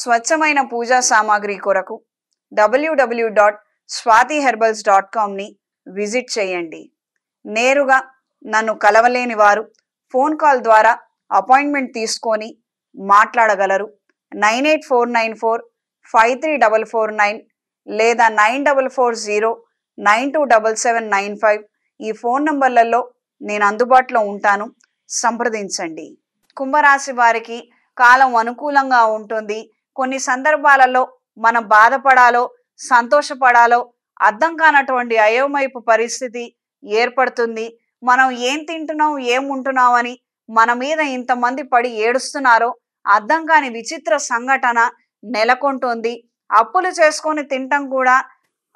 స్వచ్ఛమైన పూజా సామాగ్రి కొరకు www.swatiherbals.comని విజిట్ చేయండి. నేరుగా నన్ను కలవలేని వారు ఫోన్ కాల్ ద్వారా అపాయింట్మెంట్ తీసుకొని మాట్లాడగలరు. 9849453449 లేదా 9440927795 ఈ ఫోన్ నంబర్లలో నేను అందుబాటులో ఉంటాను. సంప్రదించండి. కుంభరాశి వారికి కాలం అనుకూలంగా ఉంటుంది. కొన్ని సందర్భాలలో మనం బాధపడాలో సంతోషపడాలో అర్థం కానటువంటి అయోమయపు పరిస్థితి ఏర్పడుతుంది. మనం ఏం తింటున్నాం ఏం ఉంటున్నాం అని మన మీద ఇంతమంది పడి ఏడుస్తున్నారో అర్థం కాని విచిత్ర సంఘటన నెలకొంటుంది. అప్పులు చేసుకొని తినటం కూడా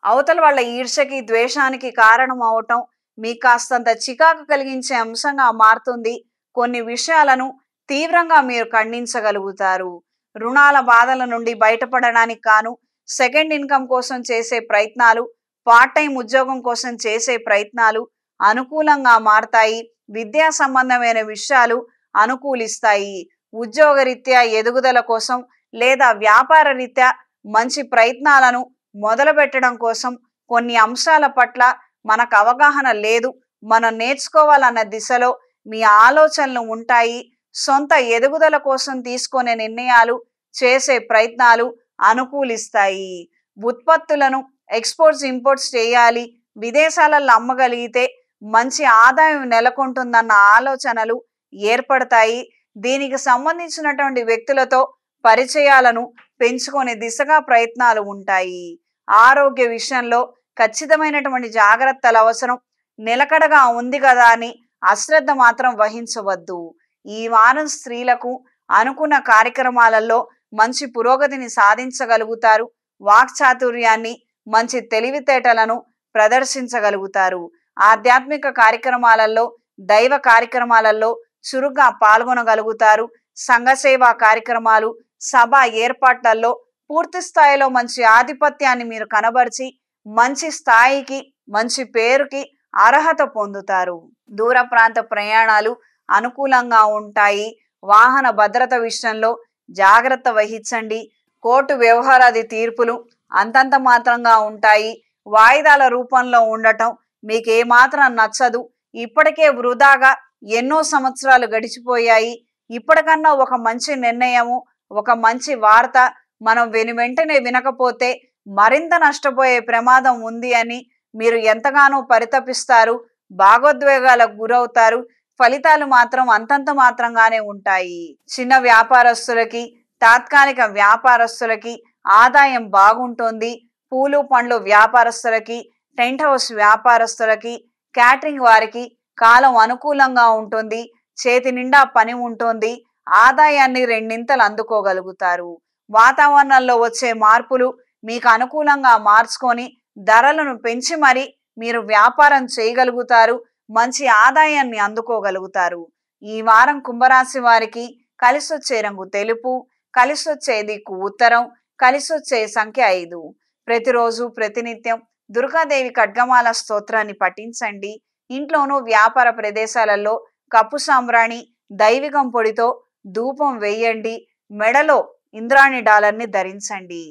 అవతల వాళ్ళ ఈర్ష్యకి ద్వేషానికి కారణం అవటం మీకు కాస్తంత చికాకు కలిగించే అంశంగా మారుతుంది. కొన్ని విషయాలను తీవ్రంగా మీరు ఖండించగలుగుతారు. రుణాల బాధల నుండి బయటపడడానికి కాను సెకండ్ ఇన్కమ్ కోసం చేసే ప్రయత్నాలు, పార్ట్ టైం ఉద్యోగం కోసం చేసే ప్రయత్నాలు అనుకూలంగా మారతాయి. విద్యా సంబంధమైన విషయాలు అనుకూలిస్తాయి. ఉద్యోగ రీత్యా ఎదుగుదల కోసం లేదా వ్యాపార రీత్యా మంచి ప్రయత్నాలను మొదలు పెట్టడం కోసం కొన్ని అంశాల పట్ల మనకు అవగాహన లేదు, మనం నేర్చుకోవాలన్న దిశలో మీ ఆలోచనలు ఉంటాయి. సొంత ఎదుగుదల కోసం తీసుకునే నిర్ణయాలు చేసే ప్రయత్నాలు అనుకూలిస్తాయి. ఉత్పత్తులను ఎక్స్పోర్ట్స్ ఇంపోర్ట్స్ చేయాలి, విదేశాలలో అమ్మగలిగితే మంచి ఆదాయం నెలకొంటుందన్న ఆలోచనలు ఏర్పడతాయి. దీనికి సంబంధించినటువంటి వ్యక్తులతో పరిచయాలను పెంచుకునే దిశగా ప్రయత్నాలు ఉంటాయి. ఆరోగ్య విషయంలో ఖచ్చితమైనటువంటి జాగ్రత్తలు అవసరం. నిలకడగా ఉంది కదా అని అశ్రద్ధ మాత్రం వహించవద్దు. ఈ వారం స్త్రీలకు అనుకున్న కార్యక్రమాలలో మంచి పురోగతిని సాధించగలుగుతారు. వాక్చాతుర్యాన్ని మంచి తెలివితేటలను ప్రదర్శించగలుగుతారు. ఆధ్యాత్మిక కార్యక్రమాలలో దైవ కార్యక్రమాలలో చురుగ్గా పాల్గొనగలుగుతారు. సంఘ సేవా కార్యక్రమాలు సభ ఏర్పాట్లలో పూర్తి స్థాయిలో మంచి ఆధిపత్యాన్ని మీరు కనబరిచి మంచి స్థాయికి మంచి పేరుకి అర్హత పొందుతారు. దూర ప్రాంత ప్రయాణాలు అనుకూలంగా ఉంటాయి. వాహన భద్రత విషయంలో జాగ్రత్త వహించండి. కోర్టు వ్యవహారాది తీర్పులు అంతంత మాత్రంగా ఉంటాయి. వాయిదాల రూపంలో ఉండటం మీకు ఏమాత్రం నచ్చదు. ఇప్పటికే వృధాగా ఎన్నో సంవత్సరాలు గడిచిపోయాయి. ఇప్పటికన్నా ఒక మంచి నిర్ణయము, ఒక మంచి వార్త మనం వెంటనే వినకపోతే మరింత నష్టపోయే ప్రమాదం ఉంది అని మీరు ఎంతగానో పరితపిస్తారు. భాగోద్వేగాలకు గురవుతారు. ఫలితాలు మాత్రం అంతంత మాత్రంగానే ఉంటాయి. చిన్న వ్యాపారస్తులకి, తాత్కాలిక వ్యాపారస్తులకి ఆదాయం బాగుంటుంది. పూలు పండ్లు వ్యాపారస్తులకి, టెంట్ హౌస్ వ్యాపారస్తులకి, క్యాటరింగ్ వారికి కాలం అనుకూలంగా ఉంటుంది. చేతి నిండా పని ఉంటుంది. ఆదాయాన్ని రెండింతలు అందుకోగలుగుతారు. వాతావరణంలో వచ్చే మార్పులు మీకు అనుకూలంగా మార్చుకొని ధరలను పెంచి మరి మీరు వ్యాపారం చేయగలుగుతారు. మంచి ఆదాయాన్ని అందుకోగలుగుతారు. ఈ వారం కుంభరాశి వారికి కలిసొచ్చే రంగు తెలుపు, కలిసొచ్చే దిక్కు ఉత్తరం, కలిసొచ్చే సంఖ్య 5. ప్రతిరోజు ప్రతినిత్యం దుర్గాదేవి ఖడ్గమాల స్తోత్రాన్ని పఠించండి. ఇంట్లోనూ వ్యాపార ప్రదేశాలలో కప్పు సాంబ్రాణి దైవికం పొడితో ధూపం వేయండి. మెడలో ఇంద్రాణి డాలర్ని ధరించండి.